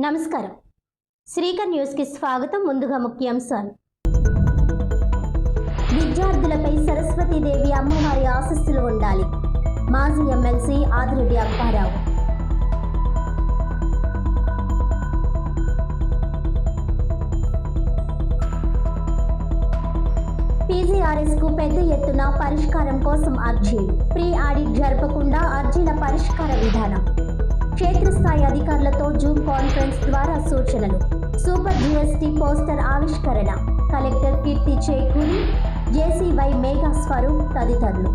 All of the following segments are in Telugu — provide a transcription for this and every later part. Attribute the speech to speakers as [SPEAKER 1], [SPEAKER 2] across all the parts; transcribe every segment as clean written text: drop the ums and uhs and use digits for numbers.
[SPEAKER 1] నమస్కారం. శ్రీకర్ న్యూస్ కి స్వాగతం. ముందుగా ముఖ్యాంశాలు. విద్యార్థులపై సరస్వతీదేవి అమ్మవారి ఆశీస్సులు ఉండాలి. మాజీ ఎమ్మెల్సీ ఆదిరెడ్డి అప్పారావు. పీజీఆర్ఎస్ కు పెద్ద ఎత్తున పరిష్కారం కోసం అర్జీలు. ప్రీ ఆడిట్ జరపకుండా అర్జీల పరిష్కార విధానం. క్షేత్రస్థాయి అధికారులతో జూమ్ కాన్ఫరెన్స్ ద్వారా సూచనలు. సూపర్ జీఎస్టీ పోస్టర్ ఆవిష్కరణ. కలెక్టర్ కీర్తి చేకూరి, జేసీవై మేఘా స్వరూప్ తదితరులు.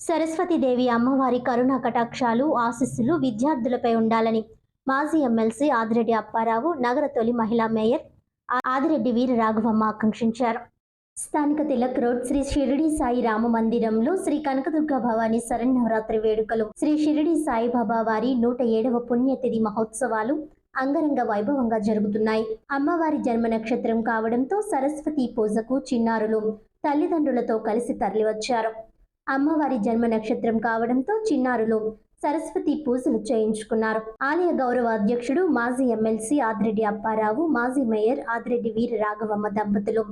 [SPEAKER 1] సరస్వతీదేవి అమ్మవారి కరుణా కటాక్షాలు, ఆశీస్సులు విద్యార్థులపై ఉండాలని మాజీ ఎమ్మెల్సీ ఆదిరెడ్డి అప్పారావు, నగర తొలి మహిళా మేయర్ ఆదిరెడ్డి వీర రాఘవమ్మ ఆకాంక్షించారు. స్థానిక తిలక్ రోడ్ శ్రీ షిరిడి సాయి రామ మందిరంలో శ్రీ కనకదుర్గ భవాని శరన్నవరాత్రి వేడుకలు, శ్రీ షిరిడి సాయిబాబా వారి 107వ పుణ్యతిథి మహోత్సవాలు అంగరంగ వైభవంగా జరుగుతున్నాయి. అమ్మవారి జన్మ నక్షత్రం కావడంతో సరస్వతి పూజకు చిన్నారులు తల్లిదండ్రులతో కలిసి తరలివచ్చారు. అమ్మవారి జన్మ నక్షత్రం కావడంతో చిన్నారులు సరస్వతి పూజలు చేయించుకున్నారు. ఆలయ గౌరవ అధ్యక్షుడు మాజీ ఎమ్మెల్సీ ఆదిరెడ్డి అప్పారావు, మాజీ మేయర్ ఆదిరెడ్డి వీర రాఘవమ్మ దంపతులు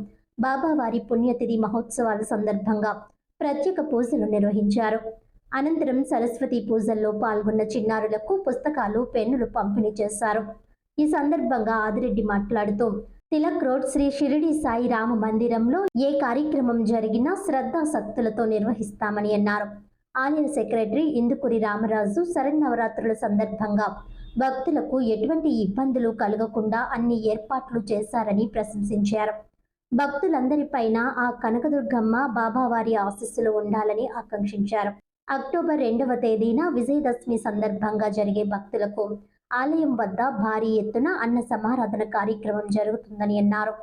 [SPEAKER 1] బాబావారి పుణ్యతిథి మహోత్సవాల సందర్భంగా ప్రత్యేక పూజలు నిర్వహించారు. అనంతరం సరస్వతి పూజల్లో పాల్గొన్న చిన్నారులకు పుస్తకాలు, పెన్నులు పంపిణీ చేశారు. ఈ సందర్భంగా ఆదిరెడ్డి మాట్లాడుతూ, తిలక్ రోడ్ శ్రీ షిరిడి సాయి రామ మందిరంలో ఏ కార్యక్రమం జరిగినా శ్రద్ధాశక్తులతో నిర్వహిస్తామని అన్నారు. ఆలయ సెక్రటరీ ఇందుకూరి రామరాజు శరన్నవరాత్రుల సందర్భంగా భక్తులకు ఎటువంటి ఇబ్బందులు కలగకుండా అన్ని ఏర్పాట్లు చేశారని ప్రశంసించారు. భక్తులందరిపైన ఆ కనకదుర్గమ్మ బాబావారి ఆశీస్సులు ఉండాలని ఆకాంక్షించారు. అక్టోబర్ 2వ తేదీన విజయదశమి సందర్భంగా జరిగే భక్తులకు ఆలయం వద్ద భారీ ఎత్తున అన్న సమారాధన కార్యక్రమం జరుగుతుందని అన్నారు.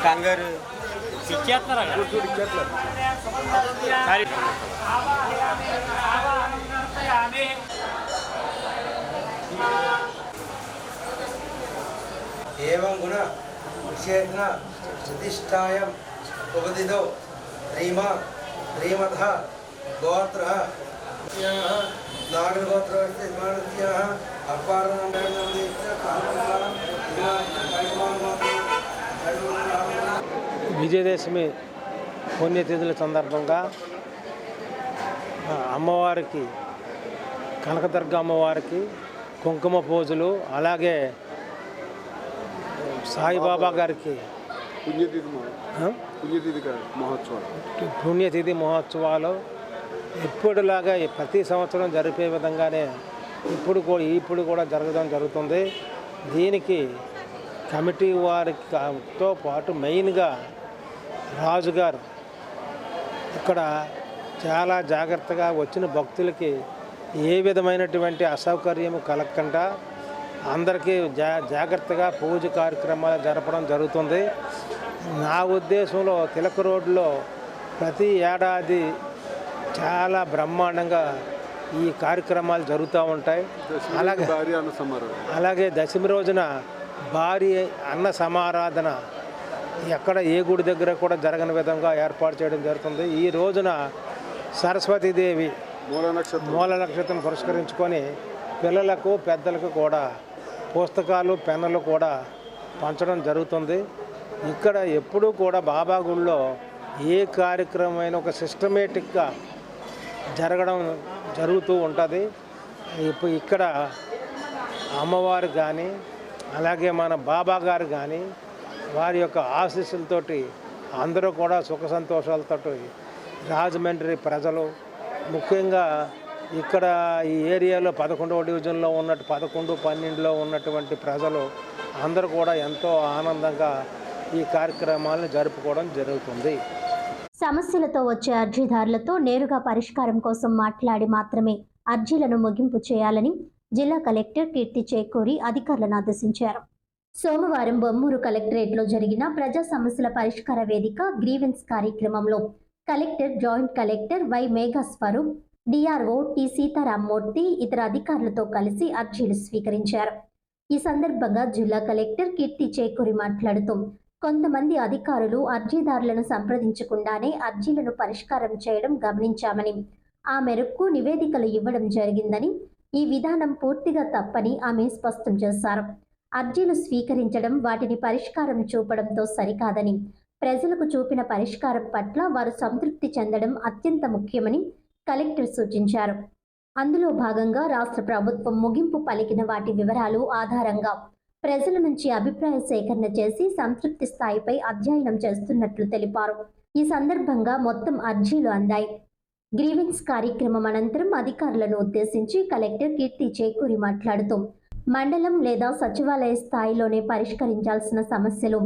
[SPEAKER 2] కంగారు ఇచ్చేస్తారా
[SPEAKER 3] ఏవం గుణ విశేషణ ప్రతిష్టాయం ఉపదిదో శ్రీమధ గోత్ర నాగరగోత్ర
[SPEAKER 4] విజయదశమి పుణ్యతిథుల సందర్భంగా అమ్మవారికి, కనకదుర్గ అమ్మవారికి కుంకుమ పూజలు, అలాగే సాయిబాబా గారికి పుణ్యతిథి మహోత్సవాలు ఎప్పుడులాగా ప్రతి సంవత్సరం జరిపే విధంగానే ఇప్పుడు కూడా జరగడం జరుగుతుంది. దీనికి కమిటీ వారితో పాటు మెయిన్గా రాజుగారు ఇక్కడ చాలా జాగ్రత్తగా వచ్చిన భక్తులకి ఏ విధమైనటువంటి అసౌకర్యం కలగకుండా అందరికీ జాగ్రత్తగా పూజ కార్యక్రమాలు జరపడం జరుగుతుంది. నా ఉద్దేశంలో తిలక్ రోడ్లో ప్రతి ఏడాది చాలా బ్రహ్మాండంగా ఈ కార్యక్రమాలు జరుగుతూ ఉంటాయి. అలాగే దశమి రోజున భారీ అన్న సమారాధన ఎక్కడ ఏ గుడి దగ్గర కూడా జరగని విధంగా ఏర్పాటు చేయడం జరుగుతుంది. ఈ రోజున సరస్వతీదేవి మూల నక్షత్రం పురస్కరించుకొని పిల్లలకు, పెద్దలకు కూడా పుస్తకాలు, పెన్నులు కూడా పంచడం జరుగుతుంది. ఇక్కడ ఎప్పుడూ కూడా బాబా గుడిలో ఏ కార్యక్రమమైన ఒక సిస్టమేటిక్గా జరుగుతూ ఉంటుంది. ఇప్పుడు ఇక్కడ అమ్మవారు కానీ, అలాగే మన బాబా గారు కానీ వారి యొక్క ఆశీస్సులతోటి అందరూ కూడా సుఖ సంతోషాలతో రాజమండ్రి ప్రజలు, ముఖ్యంగా ఇక్కడ ఈ ఏరియాలో 11వ డివిజన్లో ఉన్నట్టు 11, 12లో ఉన్నటువంటి ప్రజలు అందరూ కూడా ఎంతో ఆనందంగా ఈ కార్యక్రమాలను జరుపుకోవడం జరుగుతుంది.
[SPEAKER 1] సమస్యలతో వచ్చే అర్జీదారులతో నేరుగా పరిష్కారం కోసం మాట్లాడి మాత్రమే అర్జీలను ముగింపు చేయాలని జిల్లా కలెక్టర్ కీర్తి చేకూరి అధికారులను ఆదేశించారు. సోమవారం బొమ్మూరు కలెక్టరేట్లో జరిగిన ప్రజా సమస్యల పరిష్కార వేదిక గ్రీవెన్స్ కార్యక్రమంలో collector, joint collector Y Meghaswaroop, DRO T Seetharamamurthy ఇతర అధికారులతో కలిసి అర్జీలు స్వీకరించారు. ఈ సందర్భంగా జిల్లా కలెక్టర్ కీర్తి చేకూరి మాట్లాడుతూ, కొంతమంది అధికారులు అర్జీదారులను సంప్రదించకుండానే అర్జీలను పరిష్కారం చేయడం గమనించామని, ఆ మేరకు నివేదికలు ఇవ్వడం జరిగిందని, ఈ విధానం పూర్తిగా తప్పని ఆమె స్పష్టం చేశారు. అర్జీలు స్వీకరించడం, వాటిని పరిష్కారం చూపడంతో సరికాదని, ప్రజలకు చూపిన పరిష్కారం పట్ల వారు సంతృప్తి చెందడం అత్యంత ముఖ్యమని కలెక్టర్ సూచించారు. అందులో భాగంగా రాష్ట్ర ప్రభుత్వం ముగింపు పలికిన వాటి వివరాలు ఆధారంగా ప్రజల నుంచి అభిప్రాయ సేకరణ చేసి సంతృప్తి స్థాయిపై అధ్యయనం చేస్తున్నట్లు తెలిపారు. ఈ సందర్భంగా మొత్తం అర్జీలు అందాయి. గ్రీవెన్స్ కార్యక్రమం అనంతరం అధికారులను ఉద్దేశించి కలెక్టర్ కీర్తి చేకూరి మాట్లాడుతూ, మండలం లేదా సచివాలయ స్థాయిలోనే పరిష్కరించాల్సిన సమస్యలు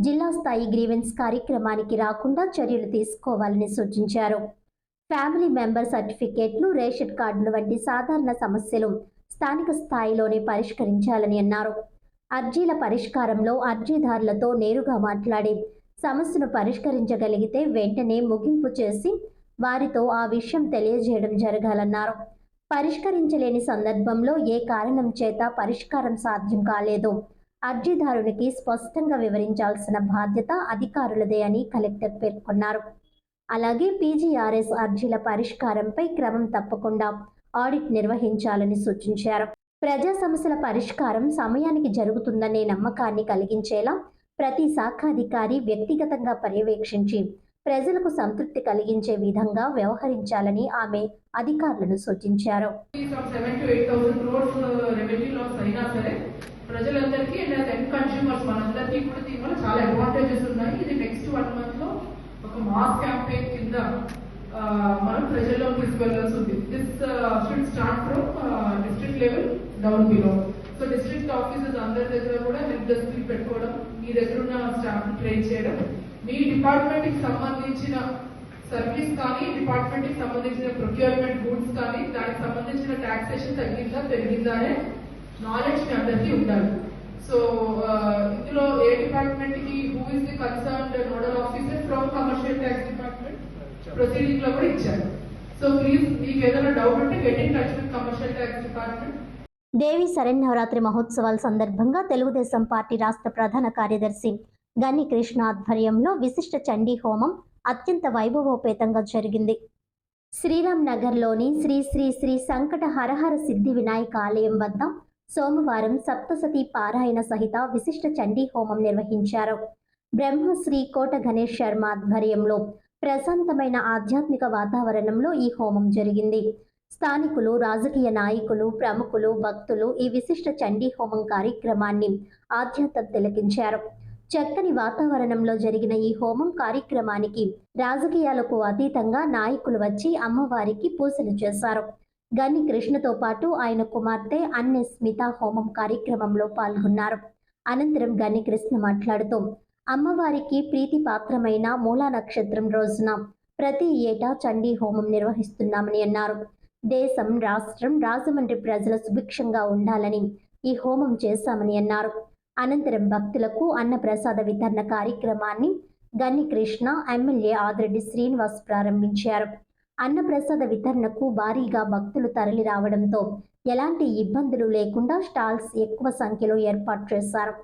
[SPEAKER 1] జిల్లా స్థాయి గ్రీవెన్స్ కార్యక్రమానికి రాకుండా చర్యలు తీసుకోవాలని సూచించారు. ఫ్యామిలీ మెంబర్ సర్టిఫికేట్లు, రేషన్ కార్డులు వంటి సాధారణ సమస్యలు స్థానిక స్థాయిలోనే పరిష్కరించాలని అన్నారు. అర్జీల పరిష్కారంలో అర్జీదారులతో నేరుగా మాట్లాడి సమస్యను పరిష్కరించగలిగితే వెంటనే ముగింపు చేసి వారితో ఆ విషయం తెలియజేయడం జరగాలన్నారు. పరిష్కరించలేని సందర్భంలో ఏ కారణం చేత పరిష్కారం సాధ్యం కాలేదో అర్జీదారునికి స్పష్టంగా వివరించాల్సిన బాధ్యత అధికారులదే అని కలెక్టర్ పేర్కొన్నారు. అలాగే పీజీఆర్ఎస్ అర్జీల పరిష్కారంపై క్రమం తప్పకుండా ఆడిట్ నిర్వహించాలని సూచించారు. ప్రజా సమస్యల పరిష్కారం సమయానికి జరుగుతుందనే నమ్మకాన్ని కలిగించేలా ప్రతి శాఖాధికారి వ్యక్తిగతంగా పర్యవేక్షించి ప్రజలకు సంతృప్తి కలిగించే విధంగా వ్యవహరించాలని ఆమె అధికారులను సూచించారు.
[SPEAKER 5] ప్రజలందరికీ అండ్ ఎండ్ కన్స్యూమర్స్ మనందరికీ కూడా దీనివల్ల చాలా అడ్వాంటేజెస్ ఉన్నాయి. ఇది నెక్స్ట్ 1 month లో ఒక మాస్ క్యాంపెయిన్ కింద మనం ప్రజల్లో తీసుకెళ్లాల్సి ఉంది. This should start from district level down below. So district offices అందరి దగ్గర కూడా హెల్ప్ డెస్క్ పెట్టుకోవడం, మీ దగ్గర ఉన్న స్టాఫ్ ట్రైన్ చేయడం, మీ డిపార్ట్మెంట్ కి సంబంధించిన సర్వీస్ కానీ, డిపార్ట్మెంట్ కి సంబంధించిన ప్రొక్యూర్మెంట్ గూడ్స్ కానీ, దానికి సంబంధించిన టాక్సేషన్ తగ్గిందా పెరిగిందా అనే నాలెడ్జ్ మీ అందరికీ ఉండాలి. సో ఇందులో ఏ డిపార్ట్మెంట్ కి who is the concerned nodal officer from commercial tax department proceeding లో కూడా ఇచ్చారు. సో ప్లీజ్ మీకు ఏదైనా డౌట్ ఉంటే get in touch with commercial tax department.
[SPEAKER 1] Devi Sharannavaratri మహోత్సవాల సందర్భంగా తెలుగుదేశం పార్టీ రాష్ట్ర ప్రధాన కార్యదర్శి గన్ని కృష్ణ ఆధ్వర్యంలో విశిష్ట చండీ హోమం అత్యంత వైభవోపేతంగా జరిగింది. శ్రీరామ్ నగర్లోని శ్రీ శ్రీ శ్రీ సంకట హరహర సిద్ధి వినాయక ఆలయం వద్ద సోమవారం సప్తసతి పారాయణ సహిత విశిష్ట చండీ హోమం నిర్వహించారు. బ్రహ్మశ్రీ కోట గణేష్ శర్మ ఆధ్వర్యంలో ప్రశాంతమైన ఆధ్యాత్మిక వాతావరణంలో ఈ హోమం జరిగింది. స్థానికులు, రాజకీయ నాయకులు, ప్రముఖులు, భక్తులు ఈ విశిష్ట చండీ హోమం కార్యక్రమాన్ని ఆధ్యాత్మం తిలకించారు. చక్కని వాతావరణంలో జరిగిన ఈ హోమం కార్యక్రమానికి రాజకీయాలకు అతీతంగా నాయకులు వచ్చి అమ్మవారికి పూజలు చేశారు. గన్ని కృష్ణతో పాటు ఆయన కుమార్తె అన్నె స్మిత హోమం కార్యక్రమంలో పాల్గొన్నారు. అనంతరం గన్ని కృష్ణ మాట్లాడుతూ, అమ్మవారికి ప్రీతిపాత్రమైన మూలా నక్షత్రం రోజున ప్రతి ఏటా చండీ హోమం నిర్వహిస్తున్నామని అన్నారు. దేశం, రాష్ట్రం, రాజమండ్రి ప్రజల సుభిక్షంగా ఉండాలని ఈ హోమం చేశామని అన్నారు. అనంతరం భక్తులకు అన్నప్రసాద వితరణ కార్యక్రమాన్ని గన్ని కృష్ణ, ఎమ్మెల్యే ఆదిరెడ్డి శ్రీనివాస్ ప్రారంభించారు. అన్నప్రసాద వితరణకు భారీగా భక్తులు తరలి రావడంతో ఎలాంటి ఇబ్బందులు లేకుండా స్టాల్స్ ఎక్కువ సంఖ్యలో ఏర్పాటు చేశారు.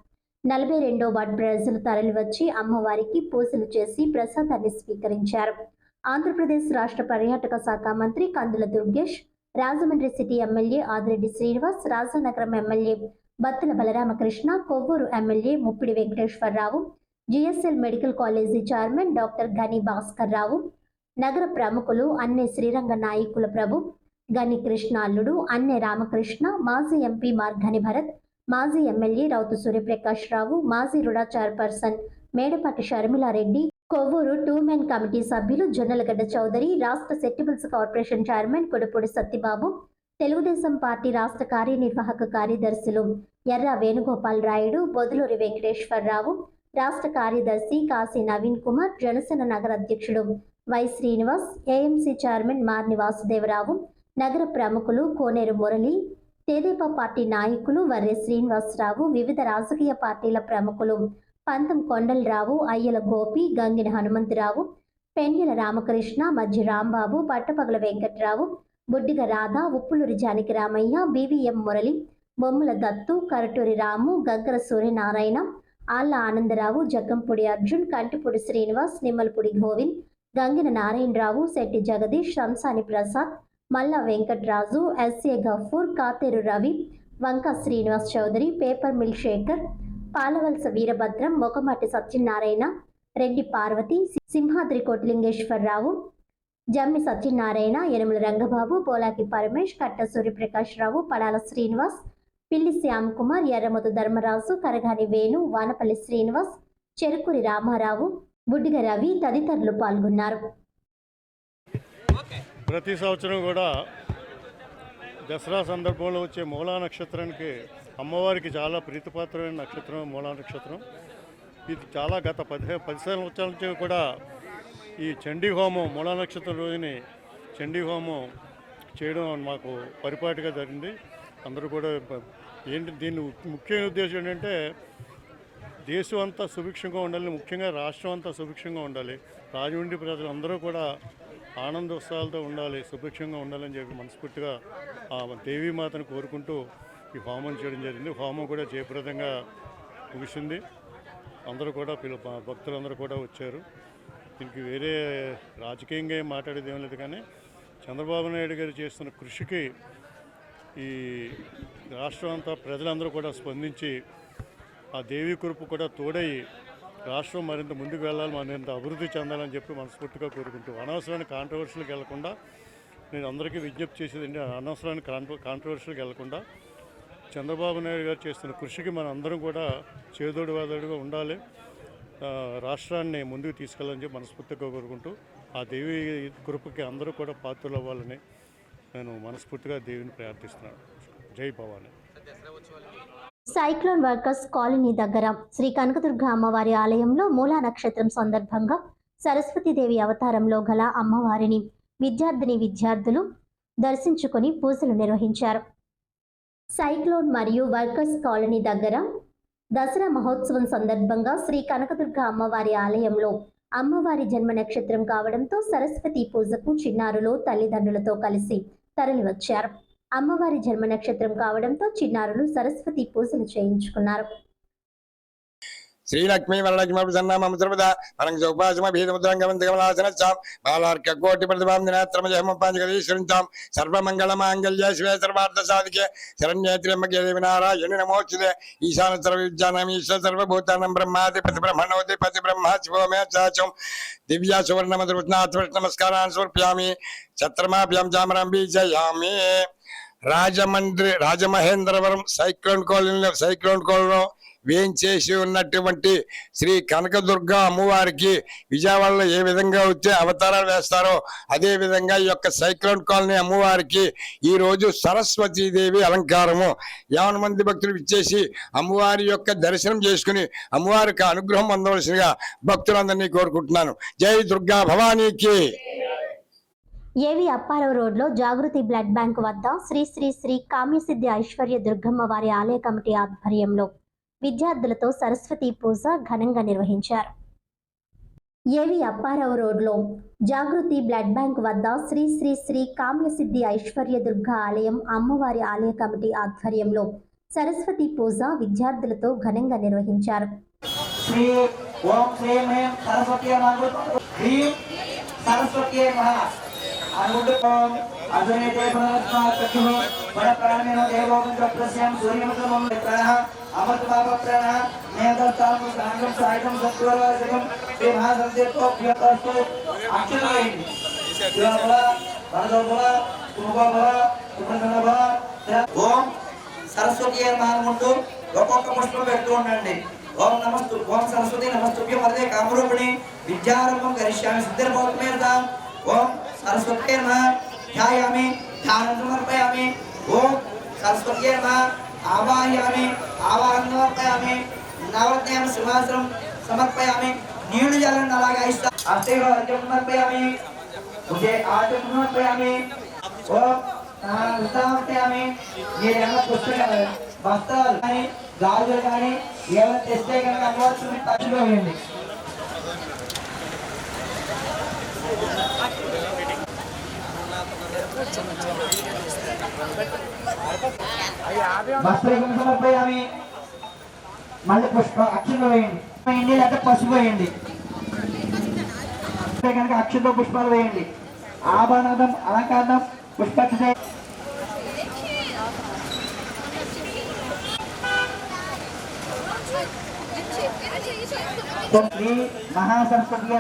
[SPEAKER 1] 42వ వార్డు ప్రజలు తరలివచ్చి అమ్మవారికి పూజలు చేసి ప్రసాదాన్ని స్వీకరించారు. ఆంధ్రప్రదేశ్ రాష్ట్ర పర్యాటక శాఖ మంత్రి Kandula Durgesh, Rajahmundry city MLA Adireddy Srinivas, Rajanagaram MLA Battula Balaramakrishna, Kovvur MLA Muppidi Venkateswararao, GSL medical college chairman doctor Gani Bhaskar రావు, నగర ప్రముఖులు అన్నె శ్రీరంగ నాయకుల ప్రభు, గని కృష్ణ అల్లుడు అన్నె రామకృష్ణ, మాజీ ఎంపీ మార్గని భరత్, మాజీ ఎమ్మెల్యే రౌతు సూర్యప్రకాష్ రావు, మాజీ RUDA chairperson Medapati Sharmilareddy, Kovvur 2 men committee సభ్యులు జొన్నలగడ్డ చౌదరి, రాష్ట్ర సెట్టిబుల్స్ corporation chairman Kodupudi Satyababu, Telugu Desam party రాష్ట్ర కార్యనిర్వాహక కార్యదర్శులు ఎర్ర వేణుగోపాల్ రాయుడు, బొదులూరి వెంకటేశ్వరరావు, రాష్ట్ర కార్యదర్శి కాశీ నవీన్ కుమార్, జనసేన నగర అధ్యక్షుడు Y Srinivas, AMC chairman Marni Vasudevarao, నగర ప్రముఖులు కోనేరు మురళి, తెదేపా పార్టీ నాయకులు వర్రె శ్రీనివాసరావు, వివిధ రాజకీయ పార్టీల ప్రముఖులు పంతం కొండలరావు, అయ్యల గోపి, గంగిన హనుమంతరావు, పెండ్యల రామకృష్ణ, మధ్య రాంబాబు, పట్టపగల వెంకట్రావు, బుడ్డిగ రాధ, ఉప్పులూరి జానకి రామయ్య, బివిఎం మురళి, బొమ్మల దత్తు, కరటూరి రాము, గగ్గర సూర్యనారాయణ, ఆళ్ల ఆనందరావు, జగ్గంపూడి అర్జున్, కంటిపూడి శ్రీనివాస్, నిమ్మలపూడి గోవింద్, గంగిన నారాయణరావు, శెట్టి జగదీష్, శంసాని ప్రసాద్, మల్లా వెంకట్రాజు, ఎస్ఏ గఫూర్, కాతేరు రవి, వంక శ్రీనివాస్ చౌదరి, పేపర్ మిల్ శేఖర్, పాలవలస వీరభద్రం, మొకమాటి సత్యనారాయణ, రెడ్డి పార్వతి, సింహాద్రి కోటిలింగేశ్వరరావు, జమ్మి సత్యనారాయణ, యనమల రంగబాబు, పోలాకి పరమేష్, కట్ట సూర్యప్రకాష్ రావు, పడాల శ్రీనివాస్, పిల్లి శ్యామ్ కుమార్, ఎర్రమొద్దు ధర్మరాజు, కరగాని వేణు, వానపల్లి శ్రీనివాస్, చెరుకురి రామారావు, బుడ్డిగ రవి తదితరులు పాల్గొన్నారు.
[SPEAKER 6] ప్రతి సంవత్సరం కూడా దసరా సందర్భంలో వచ్చే మూలా నక్షత్రానికి అమ్మవారికి చాలా ప్రీతిపాత్రమైన నక్షత్రం మూలా నక్షత్రం. ఇది చాలా గత 10 సంవత్సరాల నుంచి కూడా ఈ చండీ హోమం మూలా నక్షత్రం రోజుని చండీ హోమం చేయడం మాకు పరిపాటిగా జరిగింది. అందరూ కూడా దీని ముఖ్య ఉద్దేశం ఏంటంటే దేశం అంతా సుభిక్షంగా ఉండాలి, ముఖ్యంగా రాష్ట్రం అంతా సుభిక్షంగా ఉండాలి, రాజమండ్రి ప్రజలందరూ కూడా ఆనందోత్సవాలతో ఉండాలి, సుభిక్షంగా ఉండాలని చెప్పి మనస్ఫూర్తిగా ఆ దేవీమాతను కోరుకుంటూ ఈ హోమం చేయడం జరిగింది. హోమం కూడా జయప్రదంగా ముగిసింది. అందరూ కూడా భక్తులందరూ కూడా వచ్చారు. దీనికి వేరే రాజకీయంగా ఏం మాట్లాడేది ఏం లేదు, కానీ చంద్రబాబు నాయుడు గారు చేస్తున్న కృషికి ఈ రాష్ట్రం అంతా ప్రజలందరూ కూడా స్పందించి ఆ దేవీ కృప కూడా తోడయి రాష్ట్రం మరింత ముందుకు వెళ్ళాలి, మరింత అభివృద్ధి చెందాలని చెప్పి మనస్ఫూర్తిగా కోరుకుంటూ అనవసరమైన కాంట్రవర్షియల్కి వెళ్లకుండా నేను అందరికీ విజ్ఞప్తి చేసేది ఏంటి, అనవసరమైన కాంట్రవర్షియల్కి వెళ్లకుండా చంద్రబాబు నాయుడు గారు చేస్తున్న కృషికి మన అందరం కూడా చేదోడు వాదోడుగా ఉండాలి, రాష్ట్రాన్ని ముందుకు తీసుకెళ్ళాలని చెప్పి మనస్ఫూర్తిగా కోరుకుంటూ ఆ దేవి కృపకి అందరూ కూడా పాత్రలు అవ్వాలని నేను మనస్ఫూర్తిగా దేవిని ప్రార్థిస్తున్నాను. జై భవాని.
[SPEAKER 1] సైక్లోన్ వర్కర్స్ కాలనీ దగ్గర శ్రీ కనకదుర్గ అమ్మవారి ఆలయంలో మూలా నక్షత్రం సందర్భంగా సరస్వతీదేవి అవతారంలో గల అమ్మవారిని విద్యార్థులు దర్శించుకొని పూజలు నిర్వహించారు. సైక్లోన్ మరియు వర్కర్స్ కాలనీ దగ్గర దసరా మహోత్సవం సందర్భంగా శ్రీ కనకదుర్గ అమ్మవారి ఆలయంలో అమ్మవారి జన్మ నక్షత్రం కావడంతో సరస్వతి పూజకు చిన్నారులు తల్లిదండ్రులతో కలిసి తరలివచ్చారు. అమ్మవారి జన్మ నక్షత్రం కావడంతో చిన్నారులు సరస్వతి పూజలు చేయించుకున్నారు.
[SPEAKER 7] శ్రీలక్ష్మీ వరలక్ష్మీసన్నామృత మనం సౌపాసమ భీతముద్రంగమంతకమలాసనచ్చాం బాలార్క కోటి ప్రతిభాం దినాత్రమజహమంపాంజగదీశ్వరించాం సర్వమంగళమాంగళ్య శివే సర్వార్థ సాధికే శరణ్యేత్ర్యంబకే దేవి నారాయణి నమోస్తుతే ఈశాన సర్వ విద్యానాం ఈశ్వర సర్వభూతానం బ్రహ్మాధిపతి బ్రహ్మణోధిపతి బ్రహ్మ శివోమే చాచం దివ్యా సువర్ణమధురత్నాత్మ నమస్కారాన్ని సమర్పయామి. చత్రమాభ్యాం చామరం బీజయామి. రాజమహేంద్రవరం సైక్లోన్ కాలనీలో వేయించేసి ఉన్నటువంటి శ్రీ కనకదుర్గ అమ్మవారికి విజయవాడలో ఏ విధంగా వచ్చే అవతారాలు వేస్తారో అదే విధంగా ఈ యొక్క సైక్లోన్ కాలనీ అమ్మవారికి ఈ రోజు సరస్వతీదేవి అలంకారము 50 మంది భక్తులు ఇచ్చేసి అమ్మవారి యొక్క దర్శనం చేసుకుని అమ్మవారికి అనుగ్రహం పొందవలసినగా భక్తులందరినీ కోరుకుంటున్నాను. జై దుర్గా భవానీకి.
[SPEAKER 1] ఏవి అప్పారావు రోడ్లో జాగృతి బ్లడ్ బ్యాంక్ వద్ద శ్రీ శ్రీ శ్రీ కామ్యసిద్ధి ఐశ్వర్య దుర్గమ్మ వారి ఆలయ కమిటీ ఆధ్వర్యంలో విద్యార్థులతో సరస్వతి పూజ ఘనంగా నిర్వహించారు. ఏవి అప్పారావు రోడ్లో జాగృతి బ్లడ్ బ్యాంక్ వద్ద శ్రీ శ్రీ శ్రీ కామ్యసిద్ధి ఐశ్వర్య దుర్గ ఆలయం అమ్మవారి ఆలయ కమిటీ ఆధ్వర్యంలో సరస్వతి పూజ విద్యార్థులతో ఘనంగా నిర్వహించారు.
[SPEAKER 8] अमृत बाबा प्रण मेदर ताम गांगम साइडम सत्वराजम बेभासंदे तो व्यतस्तु अक्षरयिन देवबला वरदबला तुमबला तुमनबला ओम सरस्वती महामुंडु ఒక్కొక్క పుష్పం పెడుతూ ఉండండి. ఓం నమస్తు ఓం సరస్వతి నమస్తుభ్యం వరదే కామరూపిణి విద్యారంభం కరిష్యామి సిద్ధిర్భవత్మేర్దాం. ఓం సరస్వతే నమః ధ్యాయామి ధ్యానం సమర్పయామి. ఓం సరస్వతే నమః ఆవాహయామి ఆవాహనం సమర్పయామి. నవరత్నం సింహాసనం సమర్పయామి. నీళ్లు జలం అలాగే అష్టైవ అర్ఘ్యం సమర్పయామి. मुझे आचम समर्पयामि. ओम ఉత్సాహపట్టామి మీరు ఏమైనా పుస్తకాలు వస్త్రాలు కానీ గాజులు కానీ ఏమైనా తెస్తే కనుక అమ్మవారికి ఖర్చులో వేయండి. వస్త్రం సమర్పయామి. మళ్ళీ పుష్ప అక్షులు వేయండి లేదా పసుపు వేయండి. కనుక అక్షుతో పుష్పాలు వేయండి. ఆభరణం అలంకారం పుష్పక్ష శ్రీ మహాసరస్వతి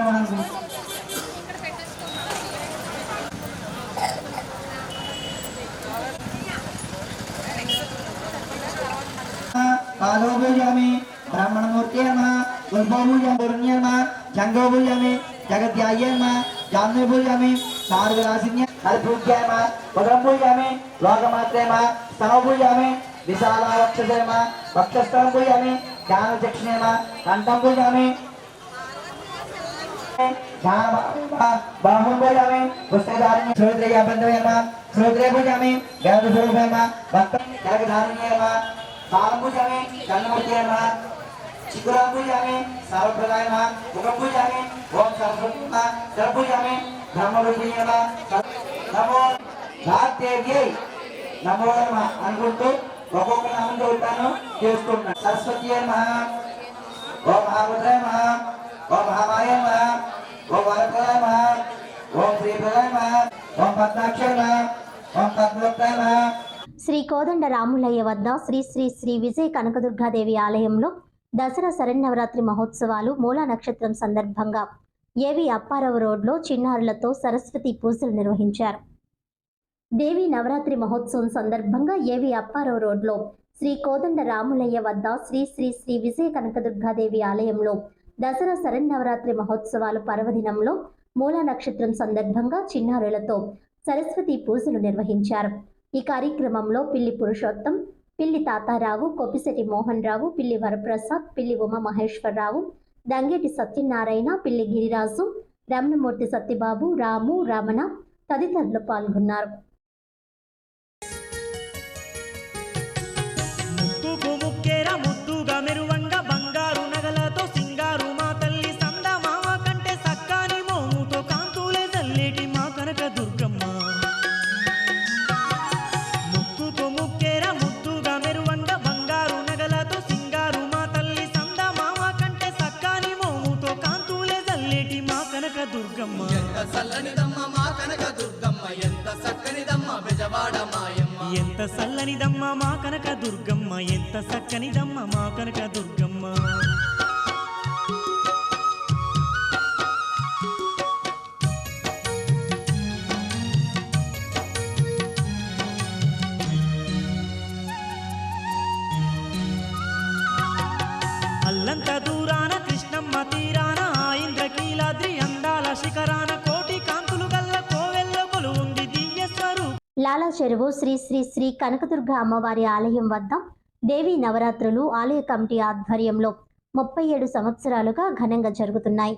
[SPEAKER 8] पादो पूजयामि ब्राह्मणमूर्ते नमः गुल्पो पूजयामि नमः जंगो पूजयामि जगद्याये नमः जान्मे पूजयामि सारविलासिन्य हरिपूज्याय नमः पदं पूजयामि लोकमात्रे नमः स्तनो पूजयामि विशालावक्षसे नमः वक्षस्थलं पूजयामि ज्ञानचक्षुषे नमः कण्ठं पूजयामि बाहुं पूजयामि पुस्तकधारिण्य श्रोत्रेयाबन्धवे नमः श्रोत्रे पूजयामि वेदस्वरूपे नमः भक्तं जगदारिण्ये नमः साल पूजामि जन्मूर्ति नमः चिकुरा पूजामि सर्वप्रदाय नमः मुखं पूजामि ओम सरस्वती नमः जल पूजामि ब्रह्मरूपिणी नमः नमो धात्रेभ्यै नमो नमः అనుకుంటూ ఒక్కొక్క నామం చదువుతాను చేసుకుంటున్నాను. సరస్వతి నమః ఓం మహాభద్రాయ నమః ఓం మహామాయ నమః ఓం వరప్రదాయ నమః ఓం శ్రీప్రదాయ నమః ఓం పద్మాక్షయ నమః ఓం పద్మవక్తాయ నమః.
[SPEAKER 1] శ్రీ కోదండ రాములయ్య వద్ద శ్రీ శ్రీ శ్రీ విజయ కనకదుర్గాదేవి ఆలయంలో దసరా శరన్నవరాత్రి మహోత్సవాలు మూలా నక్షత్రం సందర్భంగా ఏవి అప్పారావు రోడ్లో చిన్నారులతో సరస్వతి పూజలు నిర్వహించారు. దేవి నవరాత్రి మహోత్సవం సందర్భంగా ఏవి అప్పారావు రోడ్లో శ్రీ కోదండ రాములయ్య వద్ద శ్రీ శ్రీ శ్రీ విజయ కనకదుర్గాదేవి ఆలయంలో దసరా శరన్నవరాత్రి మహోత్సవాలు పర్వదినంలో మూలా నక్షత్రం సందర్భంగా చిన్నారులతో సరస్వతి పూజలు నిర్వహించారు. ఈ కార్యక్రమంలో పిల్లి పురుషోత్తం, పిల్లి తాతారావు, కొప్పిశెట్టి మోహన్ రావు, పిల్లి వరప్రసాద్, పిల్లి ఉమా మహేశ్వరరావు, దంగేటి సత్యనారాయణ, పిల్లి గిరిరాజు, రమణమూర్తి సత్యబాబు, రాము, రమణ తదితరులు పాల్గొన్నారు.
[SPEAKER 9] ఎంత సల్లనిదమ్మ మా కనక దుర్గమ్మ, ఎంత సక్కనిదమ్మ మా కనక దుర్గమ్మ. అల్లంత దూరాన కృష్ణమ్మ తీరాన ఇంద్రకీలాద్రి అందాల శిఖరాన కోటి కాంతులు గల్ల కోవెల్లో కొలువుంది దివ్య స్వరూపం.
[SPEAKER 1] లాలా చెరువు శ్రీ శ్రీ శ్రీ కనకదుర్గ అమ్మవారి ఆలయం వద్ద దేవీ నవరాత్రులు ఆలయ కమిటీ ఆధ్వర్యంలో 37 సంవత్సరాలుగా ఘనంగా జరుగుతున్నాయి.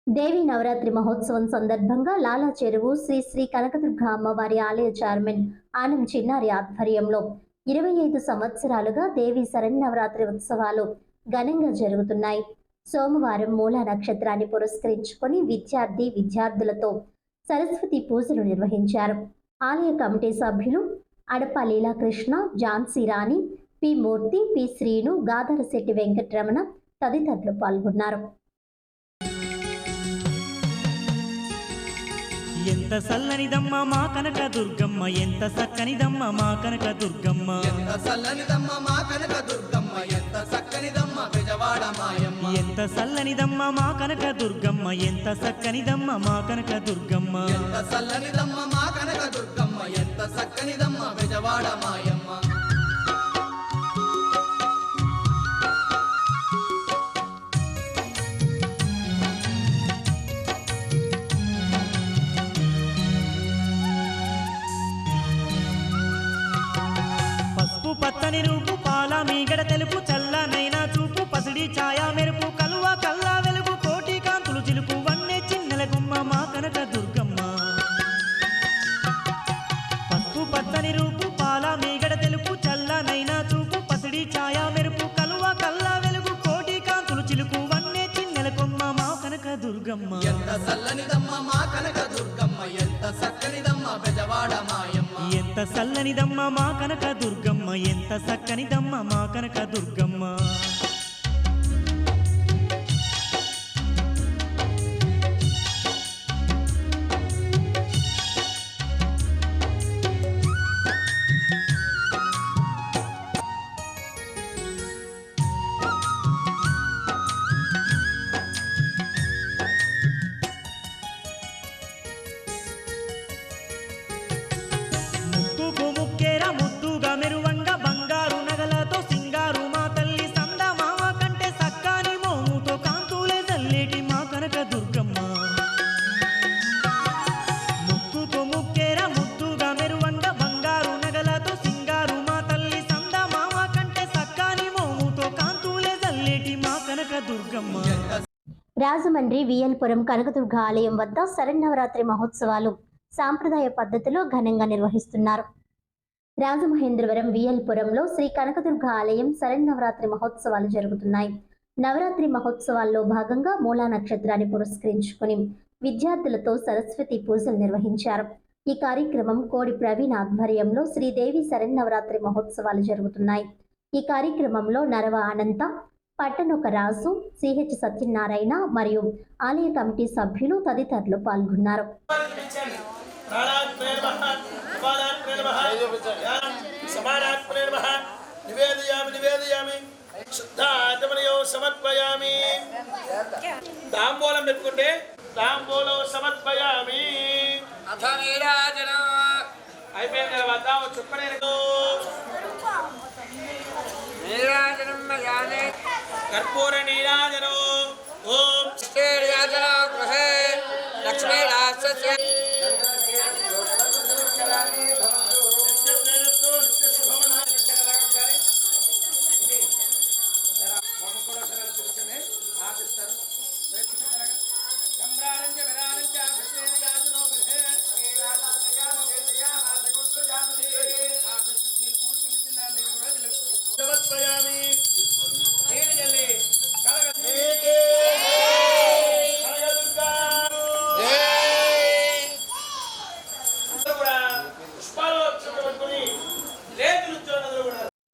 [SPEAKER 1] దేవీ నవరాత్రి మహోత్సవం సందర్భంగా లాలా చెరువు శ్రీ శ్రీ కనకదుర్గ అమ్మవారి ఆలయ చైర్మన్ ఆనం చిన్నారి ఆధ్వర్యంలో 25 సంవత్సరాలుగా దేవీ శరన్నవరాత్రి ఉత్సవాలు ఘనంగా జరుగుతున్నాయి. సోమవారం మూలా నక్షత్రాన్ని పురస్కరించుకొని విద్యార్థులతో సరస్వతి పూజలు నిర్వహించారు. ఆలయ కమిటీ సభ్యులు అడప లీలాకృష్ణ, ఝాన్సీ రాణి, పి మూర్తి, పి శ్రీను, గాదరశెట్టి వెంకటరమణ తదితరులు పాల్గొన్నారు.
[SPEAKER 9] ఎంత సల్లనిదమ్మ మా కనక దుర్గమ్మ, ఎంత సక్కనిదమ్మ మా కనక దుర్గమ్మ.
[SPEAKER 3] ఎంత సల్లనిదమ్మ మా కనక దుర్గమ్మ, ఎంత సక్కనిదమ్మ బెజవాడ మాయమ్మ.
[SPEAKER 9] ఎంత సల్లనిదమ్మ మా కనక దుర్గమ్మ, ఎంత సక్కనిదమ్మ మా కనక దుర్గమ్మ.
[SPEAKER 3] ఎంత సల్లనిదమ్మ మా కనక దుర్గమ్మ, ఎంత సక్కనిదమ్మ బెజవాడ మాయమ్మ.
[SPEAKER 9] పచ్చని రూపు పాల మీగడ తెలుపు చల్లనైనా చూపు పసిడి ఛాయా మెరుపు కలువ కల్లా వెలుగు కోటి కాంతులు చిలుపు వన్నే చిన్నెల గుమ్మ మా కనక దుర్గమ్మ. పసుపు చల్లనిదమ్మ మా కనక దుర్గమ్మ, ఎంత చక్కనిదమ్మ మా కనక దుర్గమ్మ. ముక్కుకు ముక్కేర ముద్దుగా మెరువంగా బంగారు నగలతో సింగారు మా తల్లి సంద మామ కంటే సక్కాని మోముతో కాంతులే జల్లేటి మా కనక దుర్గమ్మ. ముక్కుకు ముక్కేర ముద్దుగా మెరువంగా బంగారు నగలతో సింగారు మా తల్లి సంద మామ కంటే సక్కాని మోముతో కాంతులే జల్లేటి మా కనక దుర్గమ్మ.
[SPEAKER 1] రాజమండ్రి విఎల్పురం కనకదుర్గ ఆలయం వద్ద శరన్నవరాత్రి మహోత్సవాలు సాంప్రదాయ పద్ధతిలో ఘనంగా నిర్వహిస్తున్నారు. రాజమహేంద్రవరం విఎల్పురంలో శ్రీ కనకదుర్గ ఆలయం శరన్నవరాత్రి మహోత్సవాలు జరుగుతున్నాయి. నవరాత్రి మహోత్సవాల్లో భాగంగా మూలా నక్షత్రాన్ని పురస్కరించుకుని విద్యార్థులతో సరస్వతి పూజలు నిర్వహించారు. ఈ కార్యక్రమం కోడి ప్రవీణ్ ఆధ్వర్యంలో శ్రీదేవి శరన్నవరాత్రి మహోత్సవాలు జరుగుతున్నాయి. ఈ కార్యక్రమంలో నరవ అనంత, పట్టణొక రాజు, సిహెచ్ సత్యనారాయణ మరియు ఆలయ కమిటీ సభ్యులు తదితరులు పాల్గొన్నారు.
[SPEAKER 2] తాంబూలం పెట్టుకుంటే తాంబూలం సమర్పయామి. అయిపోయిన తర్వాత చుక్కనే కర్పూర నీరాజనం. ఓం గృహే లక్ష్మీ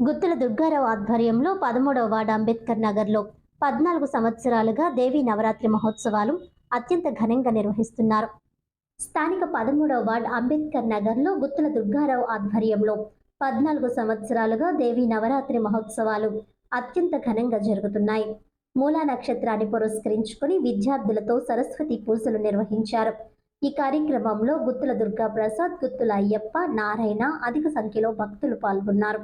[SPEAKER 1] గుత్తుల దుర్గారావు ఆధ్వర్యంలో 13వ వార్డు అంబేద్కర్ నగర్లో 14 సంవత్సరాలుగా దేవీ నవరాత్రి మహోత్సవాలు అత్యంత ఘనంగా నిర్వహిస్తున్నారు. స్థానిక 13వ వార్డు అంబేద్కర్ నగర్లో గుత్తుల దుర్గారావు ఆధ్వర్యంలో 14 సంవత్సరాలుగా దేవీ నవరాత్రి మహోత్సవాలు అత్యంత ఘనంగా జరుగుతున్నాయి. మూలా నక్షత్రాన్ని పురస్కరించుకుని విద్యార్థులతో సరస్వతి పూజలు నిర్వహించారు. ఈ కార్యక్రమంలో గుత్తుల దుర్గా ప్రసాద్, గుత్తుల అయ్యప్ప, నారాయణ అధిక సంఖ్యలో భక్తులు పాల్గొన్నారు.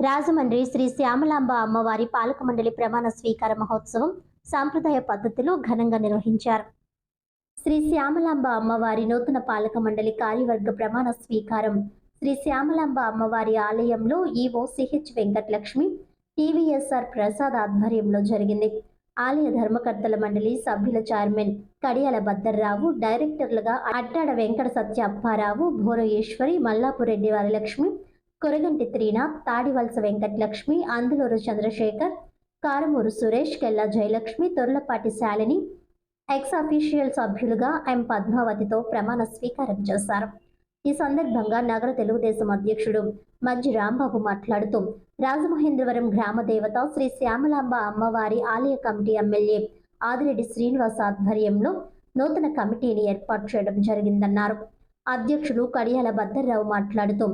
[SPEAKER 1] రాజమండ్రి శ్రీ శ్యామలాంబ అమ్మవారి పాలక మండలి ప్రమాణ స్వీకార మహోత్సవం సాంప్రదాయ పద్ధతిలో ఘనంగా నిర్వహించారు. శ్రీ శ్యామలాంబ అమ్మవారి నూతన పాలక మండలి కార్యవర్గ ప్రమాణ స్వీకారం శ్రీ శ్యామలాంబ అమ్మవారి ఆలయంలో EO CH Venkatalakshmi, TVSR Prasad ఆధ్వర్యంలో జరిగింది. ఆలయ ధర్మకర్తల మండలి సభ్యుల చైర్మన్ కడియాల భద్దర్రావు, డైరెక్టర్లుగా అడ్డాడ వెంకట సత్య అప్పారావు, భోర ఈశ్వరి, మల్లాపురెడ్డి వరలక్ష్మి, కొరగంటి త్రీనాథ్, తాడివలస వెంకటలక్ష్మి, అందులూరు చంద్రశేఖర్, కారమూరు సురేష్, కెల్లా జయలక్ష్మి, తొర్లపాటి శాలిని ఎక్స్ అఫీషియల్ సభ్యులుగా ఎం పద్మావతితో ప్రమాణ స్వీకారం చేశారు. ఈ సందర్భంగా నగర తెలుగుదేశం అధ్యక్షుడు మజ్జి రాంబాబు మాట్లాడుతూ రాజమహేంద్రవరం గ్రామ దేవత శ్రీ శ్యామలాంబ అమ్మవారి ఆలయ కమిటీ ఎమ్మెల్యే ఆదిరెడ్డి శ్రీనివాస్ ఆధ్వర్యంలో నూతన కమిటీని ఏర్పాటు చేయడం జరిగిందన్నారు. అధ్యక్షుడు కడియాల భద్దర్రావు మాట్లాడుతూ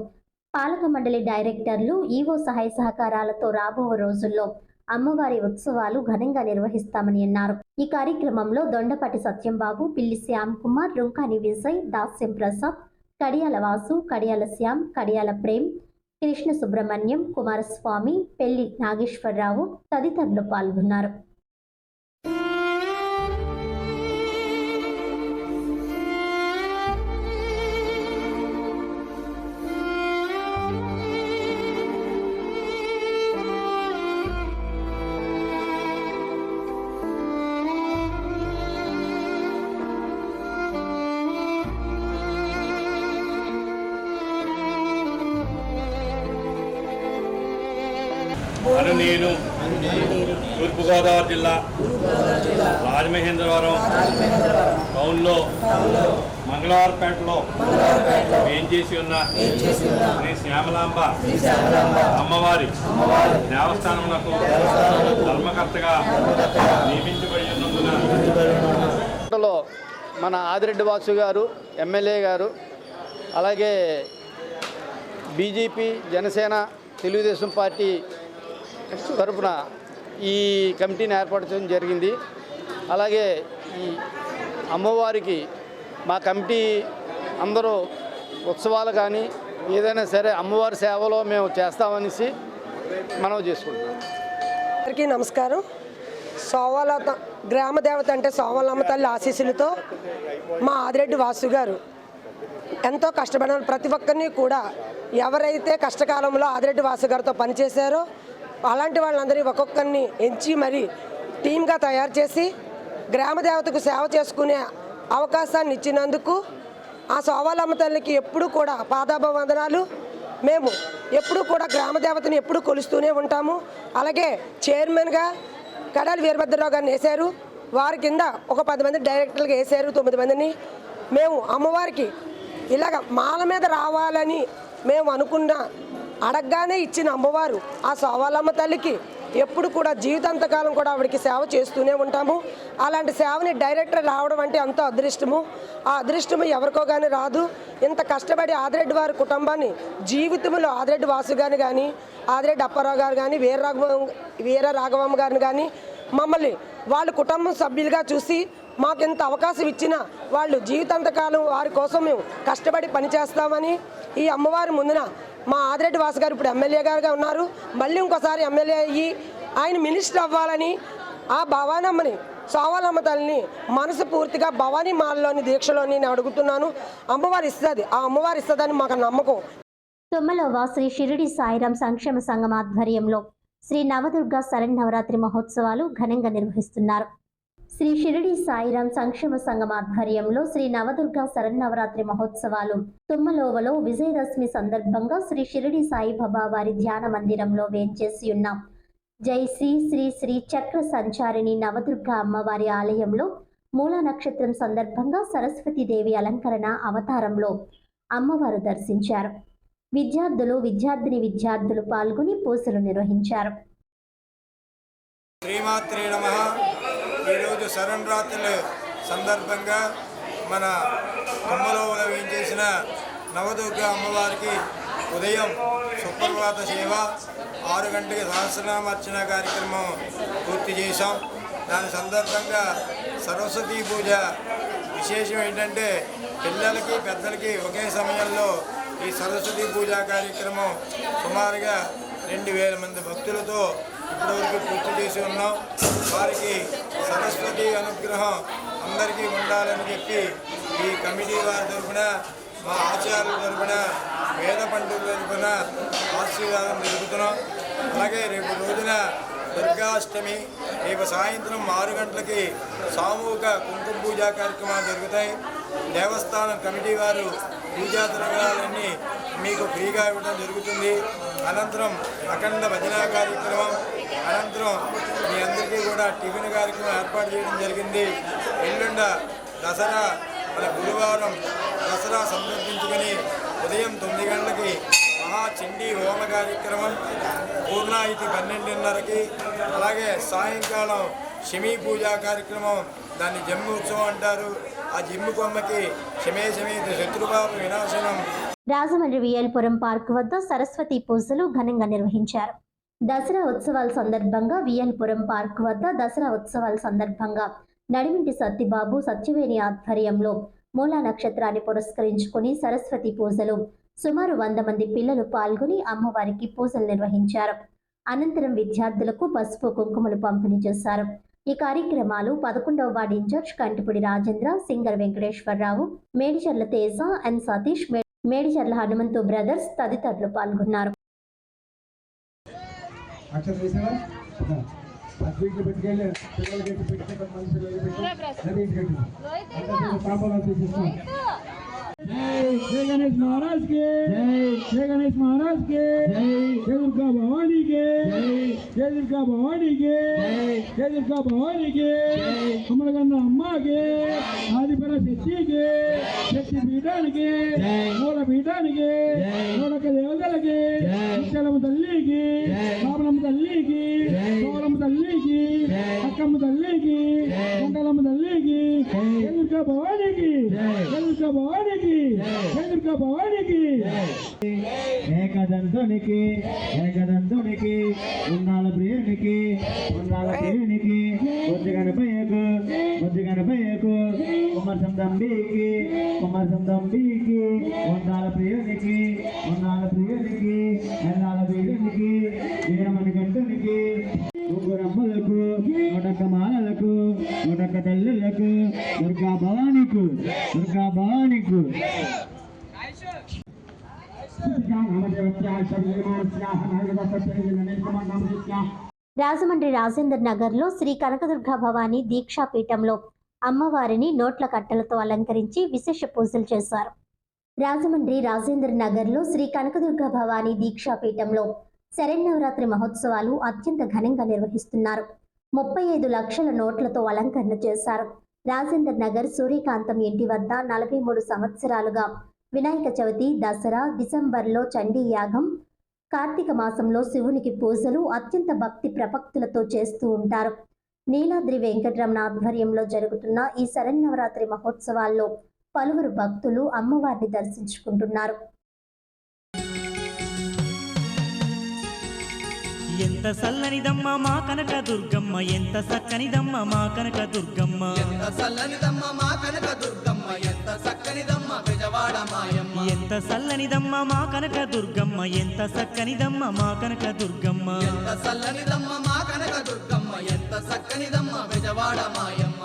[SPEAKER 1] పాలక మండలి డైరెక్టర్లు, ఈవో సహాయ సహకారాలతో రాబో రోజుల్లో అమ్మవారి ఉత్సవాలు ఘనంగా నిర్వహిస్తామని అన్నారు. ఈ కార్యక్రమంలో దొండపాటి సత్యంబాబు, పిల్లి శ్యామ్ కుమార్, రుంకాని విజయ్, దాస్యం ప్రసాద్, కడియాల వాసు, కడియాల శ్యామ్, కడియాల ప్రేమ్, కృష్ణ సుబ్రహ్మణ్యం, కుమారస్వామి, పెళ్లి నాగేశ్వరరావు తదితరులు పాల్గొన్నారు.
[SPEAKER 6] నేను తూర్పుగోదావరి జిల్లా రాజమహేంద్రవరం టౌన్లో మంగళవారపేటలో వేయించేసి ఉన్న శ్రీ శ్యామలాంబ అమ్మవారి దేవస్థానమునకు ధర్మకర్తగా నియమించబడి ఉన్నందున
[SPEAKER 10] మన ఆదిరెడ్డి వాసు గారు ఎమ్మెల్యే గారు అలాగే బీజేపీ జనసేన తెలుగుదేశం పార్టీ తరఫున ఈ కమిటీని ఏర్పాటు చేయడం జరిగింది. అలాగే ఈ అమ్మవారికి మా కమిటీ అందరూ ఉత్సవాలు కానీ ఏదైనా సరే అమ్మవారి సేవలో మేము చేస్తామనేసి మనం చేసుకుంటున్నాం.
[SPEAKER 11] అందరికీ నమస్కారం. సోవాలమ్మ గ్రామ దేవత అంటే సోవాలమ్మ తల్లి ఆశీస్సులతో మా ఆదిరెడ్డి వాసు గారు ఎంతో కష్టపడిన ప్రతి ఒక్కరిని కూడా ఎవరైతే కష్టకాలంలో ఆదిరెడ్డి వాసు గారితో పనిచేశారో అలాంటి వాళ్ళందరినీ ఒక్కొక్కరిని ఎంచి మరి టీమ్గా తయారు చేసి గ్రామ దేవతకు సేవ చేసుకునే అవకాశాన్ని ఇచ్చినందుకు ఆ సోవాలమ్మ తల్లికి ఎప్పుడు కూడా పాదాభివందనాలు. మేము ఎప్పుడు కూడా గ్రామ దేవతని ఎప్పుడు కొలుస్తూనే ఉంటాము. అలాగే చైర్మన్గా కడాలి వీరభద్రరావు గారిని వేశారు. వారి కింద ఒక 10 మంది డైరెక్టర్లుగా వేశారు, 9 మందిని. మేము అమ్మవారికి ఇలాగ మాల మీద రావాలని మేము అనుకున్న అడగగానే ఇచ్చిన అమ్మవారు ఆ సోవాలమ్మ తల్లికి ఎప్పుడు కూడా జీవితాంతకాలం కూడా ఆవిడకి సేవ చేస్తూనే ఉంటాము. అలాంటి సేవని డైరెక్టర్ రావడం అంటే ఎంతో అదృష్టము. ఆ అదృష్టము ఎవరికో కానీ రాదు. ఇంత కష్టపడి ఆదిరెడ్డి వారి కుటుంబాన్ని జీవితంలో ఆదిరెడ్డి వాసు గారిని కానీ ఆదిరెడ్డి అప్పారావు గారు కానీ వీర రాఘవమ్మ గారిని కానీ మమ్మల్ని వాళ్ళ కుటుంబం సభ్యులుగా చూసి మాకు ఇంత అవకాశం ఇచ్చిన వాళ్ళు జీవితాంతకాలం వారి కోసం మేము కష్టపడి పనిచేస్తామని ఈ అమ్మవారి ముందున మా ఆదిరెడ్డి వాసు గారు ఇప్పుడు ఎమ్మెల్యే గారుగా ఉన్నారు. మళ్ళీ ఇంకోసారి ఎమ్మెల్యే అయ్యి ఆయన మినిస్టర్ అవ్వాలని ఆ భవానమ్మని సోవాలమ్మ తల్లిని మనసు పూర్తిగా భవానీ మాలలోని దీక్షలోని నేను అడుగుతున్నాను. అమ్మవారు ఇస్తుంది, ఆ అమ్మవారు ఇస్తుందని మాకు నమ్మకం.
[SPEAKER 1] తుమ్మలవ శ్రీ షిరిడి సాయిరాం సంక్షేమ సంఘం ఆధ్వర్యంలో శ్రీ నవదుర్గ శరన్నవరాత్రి మహోత్సవాలు ఘనంగా నిర్వహిస్తున్నారు. శ్రీ షిరిడి సాయిరాం సంక్షేమ సంఘం ఆధ్వర్యంలో శ్రీ నవదుర్గ శరన్నవరాత్రి మహోత్సవాలు తుమ్మలోవలో విజయదశమి సందర్భంగా శ్రీ షిరిడి సాయిబాబా వారి ధ్యాన మందిరంలో వేంచేసి ఉన్న జై శ్రీ శ్రీ శ్రీ చక్ర సంచారిణి నవదుర్గ అమ్మవారి ఆలయంలో మూలా నక్షత్రం సందర్భంగా సరస్వతీదేవి అలంకరణ అవతారంలో అమ్మవారు దర్శించారు. విద్యార్థులు పాల్గొని పూజలు నిర్వహించారు.
[SPEAKER 7] శ్రీమాత్రే నమః. ఈరోజు శరణరాత్రుల సందర్భంగా మన తుమ్మలోవలో వేయించేసిన నవదుర్గ అమ్మవారికి ఉదయం సుప్రభాత సేవ 6 గంటలకి సహస్రనామార్చన కార్యక్రమం పూర్తి చేశాం. దాని సందర్భంగా సరస్వతీ పూజ విశేషం ఏంటంటే పిల్లలకి పెద్దలకి ఒకే సమయంలో ఈ సరస్వతీ పూజా కార్యక్రమం సుమారుగా 2000 మంది భక్తులతో ఇప్పటివరకు పూర్తి చేసి ఉన్నాం. వారికి సరస్వతి అనుగ్రహం అందరికీ ఉండాలని చెప్పి ఈ కమిటీ వారి తరఫున మా ఆచార్యుల తరఫున వేద పండితుల తరఫున ఆశీర్వాదం జరుపుతున్నాం. అలాగే రేపు రోజున దుర్గాష్టమి, రేపు సాయంత్రం 6 గంటలకి సామూహిక కుంకుమ పూజా కార్యక్రమాలు జరుగుతాయి. దేవస్థానం కమిటీ వారు పూజా ద్రవ్యాలన్నీ మీకు ఫ్రీగా ఇవ్వడం జరుగుతుంది. అనంతరం అఖండ భజన కార్యక్రమం, అనంతరం మీ అందరికీ కూడా టిఫిన్ కార్యక్రమం ఏర్పాటు చేయడం జరిగింది. ఎల్లుండ దసరా, మన గురువారం దసరా సందర్భించుకొని ఉదయం 9 గంటలకి మహాచండీ హోమ కార్యక్రమం, పూర్ణాయితి 12:30కి, అలాగే సాయంకాలం శమీ పూజా కార్యక్రమం, దాన్ని జమ్ము ఉత్సవం అంటారు. ఆ జిమ్ము కొమ్మకి శమే సమేత శత్రుపాప వినాశనం.
[SPEAKER 1] రాజమండ్రి విఎల్పురం పార్క్ వద్ద సరస్వతి పూజలు ఘనంగా నిర్వహించారు. దసరా ఉత్సవాల సందర్భంగా విఎల్పురం పార్క్ వద్ద దసరా ఉత్సవాల సందర్భంగా నడిమింటి సత్యబాబు సత్యవేణి ఆధ్వర్యంలో మూలా నక్షత్రాన్ని పురస్కరించుకుని సరస్వతి పూజలు సుమారు 100 మంది పిల్లలు పాల్గొని అమ్మవారికి పూజలు నిర్వహించారు. అనంతరం విద్యార్థులకు పసుపు కుంకుమలు పంపిణీ చేశారు. ఈ కార్యక్రమాలు 11వ ward in-charge Kantipudi Rajendra, singer Venkateswararao, Medicharla Teja, N Satish, Medicharla Hanumanthu brothers తదితరులు పాల్గొన్నారు.
[SPEAKER 12] జై जय गणेश महाराज के जय गणेश महाराज के जय दुर्गा भवानी के जय दुर्गा भवानी के जय दुर्गा भवानी के कमलगन्ना अम्मा के आदिपरा शक्ति के शक्ति पीठाనికి మూల పీఠానికి మూడక దేవతలకి ముచ్చలమ్మ తల్లికి పాపలమ్మ తల్లికి సోలమ్మ తల్లికి అక్కమ్మ తల్లికి గుంటలమ్మ తల్లికి దుర్గా భవానికి దుర్గా భవానికి దుర్గా భవానికి ఏకదంతునికి ఏకదంతునికి ఉన్నాల ప్రియునికి ఉన్నాల ప్రియునికి బుద్ధిగణపయ్యకు బుద్ధిగణపయ్యకు కుమారసం దంబికి కుమారసం దంబికి ఉన్నాల ప్రియునికి ఉన్నాల ప్రియునికి ఎన్నాల ప్రియునికి వీరమణి కంటునికి ముగ్గురమ్మలకు నూటొక్క మాలలకు నూటొక్క తల్లులకు దుర్గా భవానికి దుర్గా భవానికి
[SPEAKER 1] రాజమండ్రి రాజేంద్ర నగర్లో శ్రీ కనకదుర్గ భవానీ దీక్షాపీఠంలో అమ్మవారిని నోట్ల కట్టలతో అలంకరించి విశేష పూజలు చేశారు. రాజమండ్రి రాజేంద్ర నగర్లో శ్రీ కనకదుర్గ భవానీ దీక్షాపీఠంలో శరన్నవరాత్రి మహోత్సవాలు అత్యంత ఘనంగా నిర్వహిస్తున్నారు. 35 లక్షల నోట్లతో అలంకరణ చేశారు. రాజేంద్ర నగర్ సూర్యకాంతం ఇంటి వద్ద 43 సంవత్సరాలుగా వినాయక చవితి, దసరా, డిసెంబర్లో చండీ యాగం, కార్తీక మాసంలో శివునికి పూజలు అత్యంత భక్తి ప్రపక్తులతో చేస్తూ ఉంటారు. నీలాద్రి వెంకటరమణ ఆధ్వర్యంలో జరుగుతున్న ఈ శరన్నవరాత్రి మహోత్సవాల్లో పలువురు భక్తులు అమ్మవారిని దర్శించుకుంటున్నారు.
[SPEAKER 9] ఎంత సల్లనిదమ్మ మా కనక దుర్గమ్మ, ఎంత సక్కనిదమ్మ మా కనక దుర్గమ్మ,
[SPEAKER 3] ఎంత సల్లనిదమ్మ మా కనక దుర్గమ్మ, ఎంత సక్కనిదమ్మ బెజవాడ మాయమ్మ.
[SPEAKER 9] ఎంత సల్లనిదమ్మ మా కనక దుర్గమ్మ, ఎంత సక్కనిదమ్మ మా కనక దుర్గమ్మ,
[SPEAKER 3] ఎంత సల్లనిదమ్మ మా కనక దుర్గమ్మ, ఎంత సక్కనిదమ్మ బెజవాడ మాయమ్మ.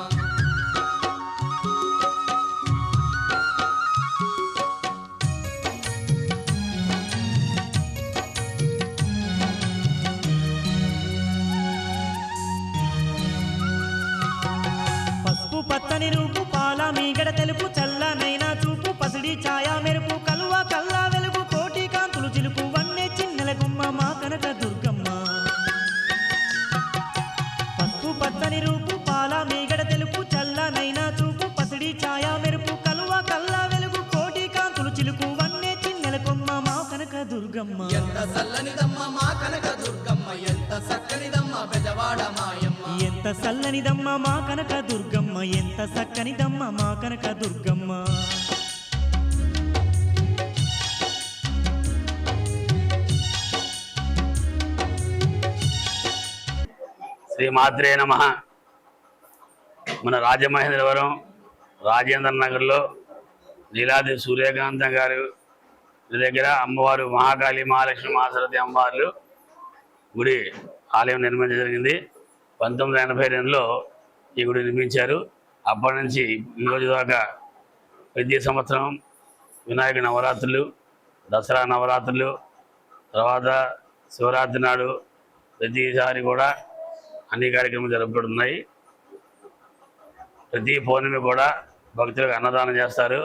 [SPEAKER 9] పచ్చని రూపు పాల మీగడ తెలుపు చల్లనైనా చూపు పసిడి ఛాయా మెరుపు కలువ కల్లా వెలుగు కోటి కాంతులు చిలుపు వన్నే చిన్నెల గుమ్మ మా కనక దుర్గమ్మ. పసుపు పచ్చని రూపు పాల మీగడ తెలుపు చల్లనైనా చూపు పసిడి ఛాయా మెరుపు కలువ కల్లా వెలుగు కోటి కాంతులు చిలుపు వన్నే చిన్నెల గుమ్మ మా కనక దుర్గమ్మ.
[SPEAKER 3] ఎంత సల్లనిదమ్మ మా కనక దుర్గమ్మ, ఎంత సక్కనిదమ్మ బెజవాడ మాయమ్మ.
[SPEAKER 9] ఎంత సల్లనిదమ్మ మా కనక దుర్గమ్మ, ఎంత సక్కనిదమ్మ మా కనక దుర్గమ్మ.
[SPEAKER 2] శ్రీ మాత్రే నమః. మన రాజమహేంద్రవరం రాజేంద్ర నగర్లో నీలాద్రి సూర్యకాంతం గారు దగ్గర అమ్మవారు మహాకాళి, మహాలక్ష్మి, మహాసరస్వతి అమ్మవార్లు గుడి ఆలయం నిర్మించడం జరిగింది. 1982లో ఈ గుడి నిర్మించారు. అప్పటి నుంచి ఈ రోజు దాకా ప్రతి సంవత్సరం వినాయక నవరాత్రులు, దసరా నవరాత్రులు, తర్వాత శివరాత్రి నాడు ప్రతిసారి కూడా అన్ని కార్యక్రమాలు జరుపుకుంటున్నాయి. ప్రతి పౌర్ణమి కూడా భక్తులకు అన్నదానం చేస్తారు.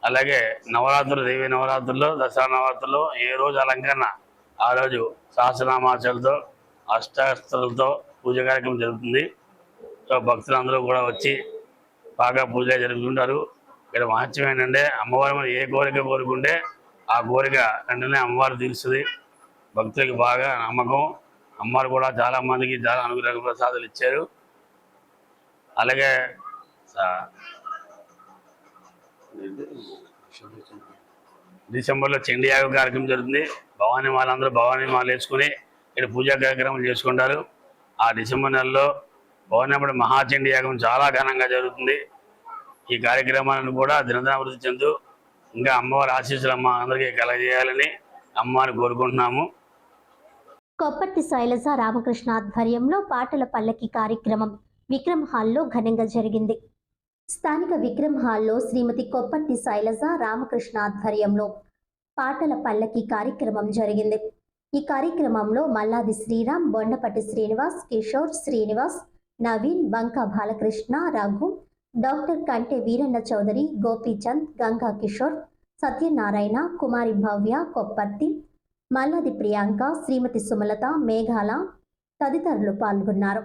[SPEAKER 2] అలాగే నవరాత్రులు, దేవీ నవరాత్రుల్లో, దసరా నవరాత్రుల్లో ఏ రోజు అలంకరణ ఆ రోజు సహస్రనామాచాలతో, అష్టాస్త్రాలతో పూజ కార్యక్రమం జరుగుతుంది. సో భక్తులందరూ కూడా వచ్చి బాగా పూజ జరుపుకుంటారు. ఇక్కడ మహత్యం ఏంటంటే అమ్మవారి మీద ఏ కోరిక కోరుకుంటే ఆ కోరిక వెంటనే అమ్మవారు తీరుస్తుంది. భక్తులకి బాగా నమ్మకం. అమ్మవారు కూడా చాలా మందికి చాలా అనుగ్రహ ప్రసాదాలు ఇచ్చారు. అలాగే డిసెంబర్లో చండీ యాగం కార్యక్రమం జరుగుతుంది. భవానీ మాలందరూ భవానీ మాల వేసుకుని ఇక్కడ పూజా కార్యక్రమాలు చేసుకుంటారు. ఆ డిసెంబర్ నెలలో భవనపడి మహాచండీ యాగం చాలా ఘనంగా జరుగుతుంది. ఈ కార్యక్రమాలను కూడా దినదినాభివృద్ధి చెందు ఇంకా అమ్మవారి ఆశీస్సులు అమ్మ అందరికీ కలగజేయాలని అమ్మవారిని కోరుకుంటున్నాము.
[SPEAKER 1] కొప్పర్తి శైలజ రామకృష్ణ ఆధ్వర్యంలో పాటల పల్లకి కార్యక్రమం విక్రమ్ హాల్లో ఘనంగా జరిగింది. స్థానిక విక్రమ్ హాల్లో శ్రీమతి కొప్పర్తి శైలజ రామకృష్ణ ఆధ్వర్యంలో పాటల పల్లకి కార్యక్రమం జరిగింది. ఈ కార్యక్రమంలో మల్లాది శ్రీరామ్, బొండపట్టి శ్రీనివాస్, కిషోర్, శ్రీనివాస్, నవీన్, బంకా బాలకృష్ణ, రఘు, డాక్టర్ కంటే వీరన్న చౌదరి, గోపీచంద్, గంగా కిషోర్, సత్యనారాయణ, కుమారి భవ్య, కొప్పర్తి, మల్లాది ప్రియాంక, శ్రీమతి సుమలత, మేఘాల తదితరులు పాల్గొన్నారు.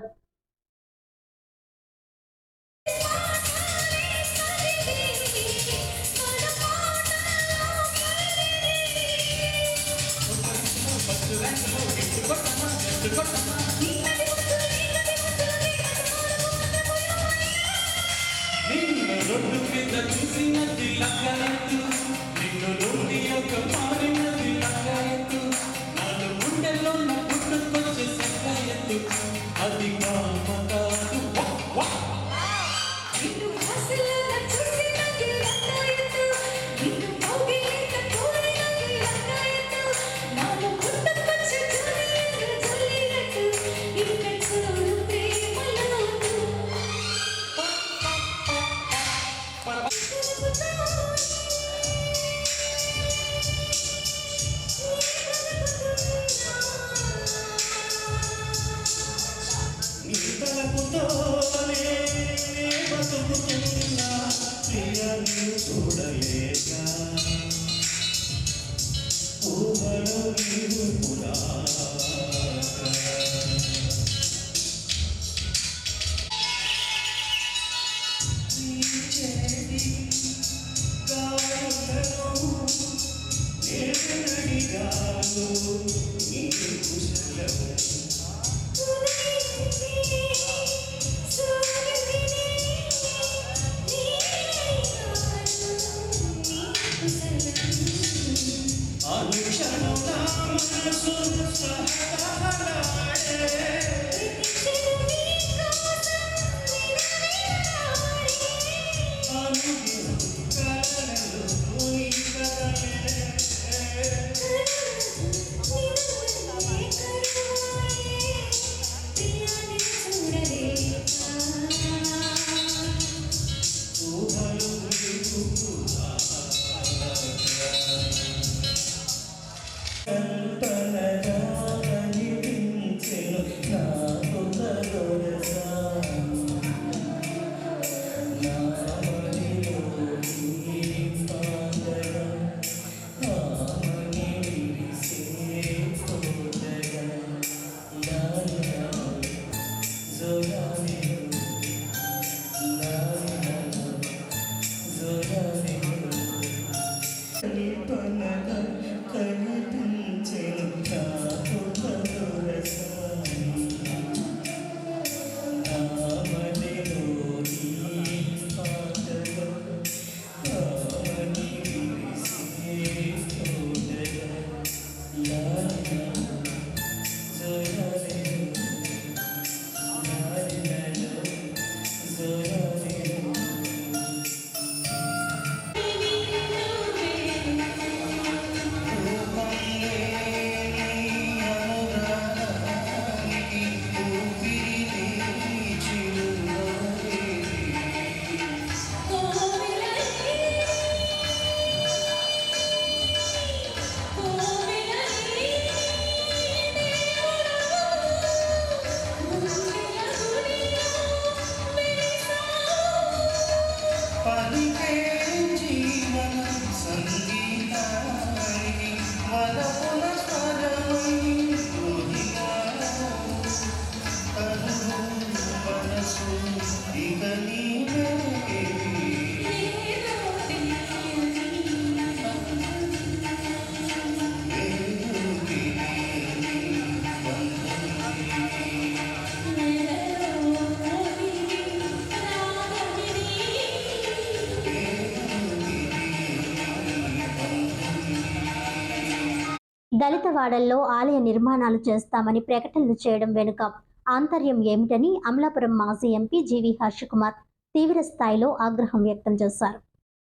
[SPEAKER 1] దళిత వాడల్లో ఆలయ నిర్మాణాలు చేస్తామని ప్రకటనలు చేయడం వెనుక ఆంతర్యం ఏమిటని అమలాపురం మాజీ ఎంపీ జీవి హర్షకుమార్ తీవ్ర స్థాయిలో ఆగ్రహం వ్యక్తం చేశారు.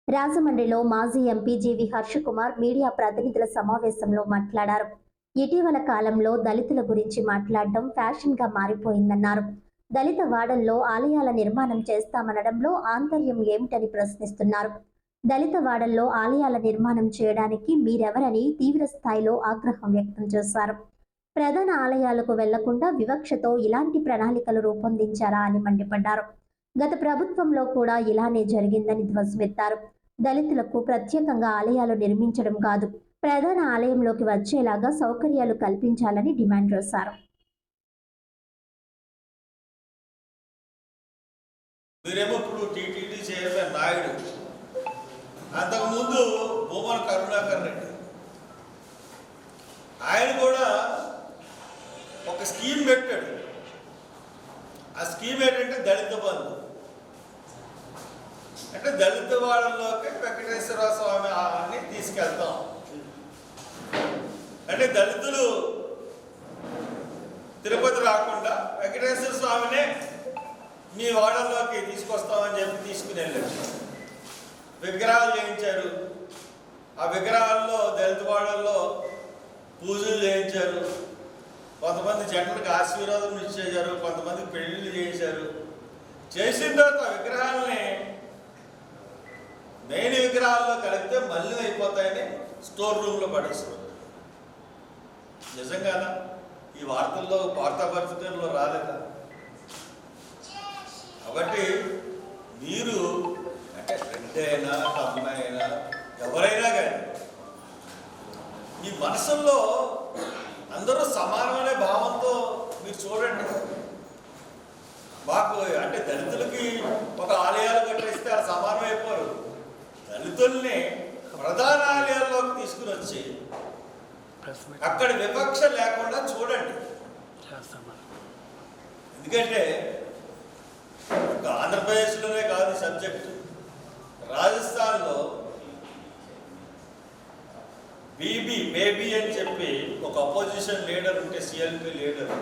[SPEAKER 1] రాజమండ్రిలో మాజీ ఎంపీ జీవి హర్షకుమార్ మీడియా ప్రతినిధుల సమావేశంలో మాట్లాడారు. ఇటీవల కాలంలో దళితుల గురించి మాట్లాడడం ఫ్యాషన్గా మారిపోయిందన్నారు. దళిత వాడల్లో ఆలయాల నిర్మాణం చేస్తామనడంలో ఆంతర్యం ఏమిటని ప్రశ్నిస్తున్నారు. దళిత వాడల్లో ఆలయాల నిర్మాణం చేయడానికి మీరెవరని తీవ్ర స్థాయిలో ఆగ్రహం వ్యక్తం చేశారు. ప్రధాన ఆలయాలకు వెళ్లకుండా వివక్షతో ఇలాంటి ప్రణాళికలు రూపొందించారా అని మండిపడ్డారు. గత ప్రభుత్వంలో కూడా ఇలానే జరిగిందని ధ్వజమెత్తారు. దళితులకు ప్రత్యేకంగా ఆలయాలు నిర్మించడం కాదు, ప్రధాన ఆలయంలోకి వచ్చేలాగా సౌకర్యాలు కల్పించాలని డిమాండ్ చేశారు.
[SPEAKER 13] మీరేమో ఇప్పుడు టీటీడీ చైర్మన్ నాయుడు, అంతకుముందు భూమన కరుణాకర్ రెడ్డి, ఆయన కూడా ఒక స్కీమ్ పెట్టాడు. ఆ స్కీమ్ ఏంటంటే దళిత బంధు. అంటే దళిత వాళ్ళలోకి వెంకటేశ్వర స్వామిని తీసుకెళ్తాం. అంటే దళితులు తిరుపతి రాకుండా వెంకటేశ్వర స్వామినే మీ వాడల్లోకి తీసుకొస్తామని చెప్పి తీసుకుని వెళ్ళారు. విగ్రహాలు చేయించారు. ఆ విగ్రహాల్లో దళిత వాడల్లో పూజలు చేయించారు. కొంతమంది జంటలకు ఆశీర్వాదం ఇచ్చేశారు, కొంతమంది పెళ్లిళ్ళు చేయించారు. చేసిన తర్వాత విగ్రహాలని మెయిన్ విగ్రహాల్లో కలిపితే మళ్ళీ అయిపోతాయని స్టోర్ రూమ్లో పడేస్తారు. నిజంగానా? ఈ వార్తల్లో వార్తాపత్రికల్లో రాలేదా? కాబట్టి మీరు అంటే రెండైనా అమ్మాయినా ఎవరైనా కానీ మీ మనసుల్లో అందరూ సమానమనే భావంతో మీరు చూడండి. మాకు అంటే దళితులకి ఒక ఆలయాలు కట్టేస్తే అది సమానం అయిపోరు. దళితుల్ని ప్రధాన ఆలయాల్లోకి తీసుకుని వచ్చి అక్కడ వివక్ష లేకుండా చూడండి. ఎందుకంటే ఆంధ్రప్రదేశ్లోనే కాదు సబ్జెక్టు, రాజస్థాన్లో బేబీ అని చెప్పి ఒక అపోజిషన్ లీడర్ ఉంటే, సిఎల్పి లీడర్,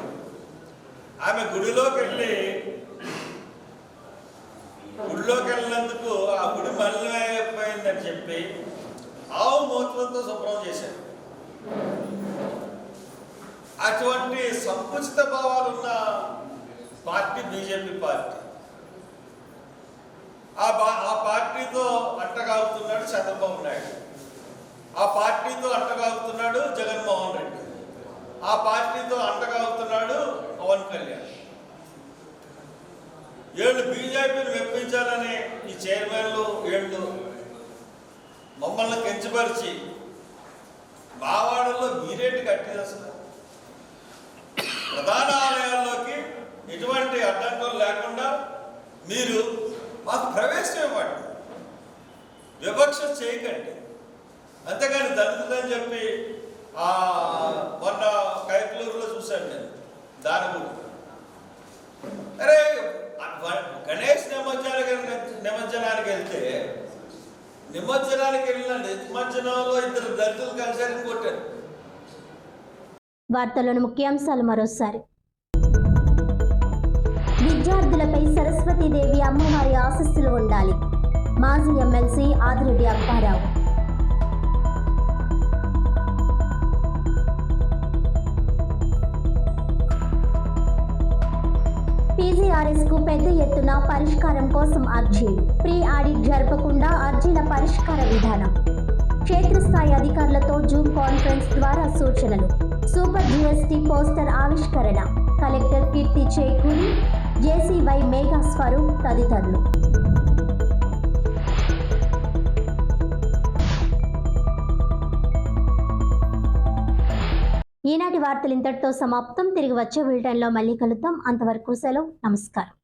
[SPEAKER 13] ఆమె గుడిలోకి వెళ్ళినందుకు ఆ గుడి మలినమైపోయిందని చెప్పి ఆవు మూత్రంతో శుభ్రం చేశారు. అటువంటి సంకుచిత భావాలున్న పార్టీ బీజేపీ పార్టీ. ఆ పార్టీతో అంటగాగుతున్నాడు చంద్రబాబు నాయుడు, ఆ పార్టీతో అంటగాగుతున్నాడు జగన్మోహన్ రెడ్డి, ఆ పార్టీతో అంటగాగుతున్నాడు పవన్ కళ్యాణ్. వీళ్ళు బీజేపీని మెప్పించాలని ఈ చైర్మన్లు వీళ్ళు మమ్మల్ని కించపరిచి మావాడల్లో మీరేంటి కట్టేది? అసలు ప్రధాన ఆలయాల్లోకి ఎటువంటి అడ్డంకులు లేకుండా మీరు మాకు ప్రవేశం ఇవ్వండి, వివక్ష చేయకండి. అంతేగాని దళితులని చెప్పి మొన్న కైకలూరులో చూశాను నేను. దాని గురించి అరే గణేష్ నిమజ్జనానికి వెళ్తే నిమజ్జనానికి వెళ్ళిన నిమజ్జనంలో ఇద్దరు దళితులు కలిసి కొట్టారు.
[SPEAKER 1] వార్తల్లోని ముఖ్యాంశాలు మరోసారి. విద్యార్థులపై సరస్వతీదేవి అమ్మవారి ఆశీస్సులు ఉండాలి. మాజీ ఎమ్మెల్సీ ఆదిరెడ్డి అప్పారావు. పీజీఆర్ఎస్ కు పెద్ద ఎత్తున పరిష్కారం కోసం అర్జీలు. ప్రీ ఆడిట్ జరపకుండా అర్జీల పరిష్కార విధానం. క్షేత్రస్థాయి అధికారులతో జూమ్ కాన్ఫరెన్స్ ద్వారా సూచనలు. సూపర్ జీఎస్టీ పోస్టర్ ఆవిష్కరణ. కలెక్టర్ కీర్తి చేకూరి, జేసీవై మేఘా స్వరూప్ తదితరులు. ఈనాటి వార్తలు ఇంతటితో సమాప్తం. తిరిగి వచ్చే బులెటిన్లో మళ్ళీ కలుద్దాం. అంతవరకు సెలవు. నమస్కారం.